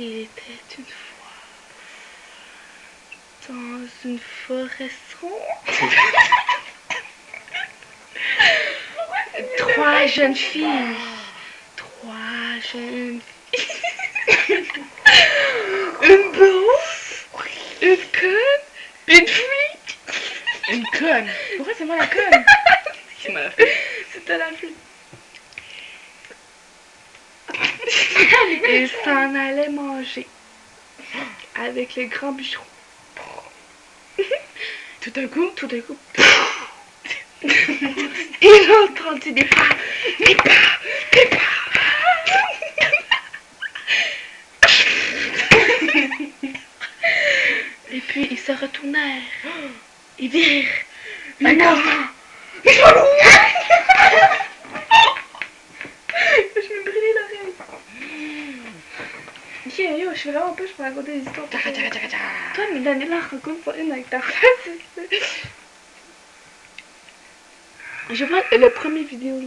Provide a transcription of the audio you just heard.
Il était une fois dans une forêt sombre. Trois jeunes filles. Trois jeunes filles. Une blonde, une conne, une flic. Une conne. Pourquoi c'est moi la conne? C'était la flic. Ils s'en allaient manger avec les grands bûcherons. Tout d'un coup, Ils ont entendu des pas, des pas, des pas. Et puis ils se retournèrent. Ils virent une enfant. Ils sont loin. Je me brûlais l'oreille. Yo, je suis vraiment pas, je peux raconter des histoires. Toi, mais Daniela, raconte pas une avec ta face. Je vois le premier vidéo,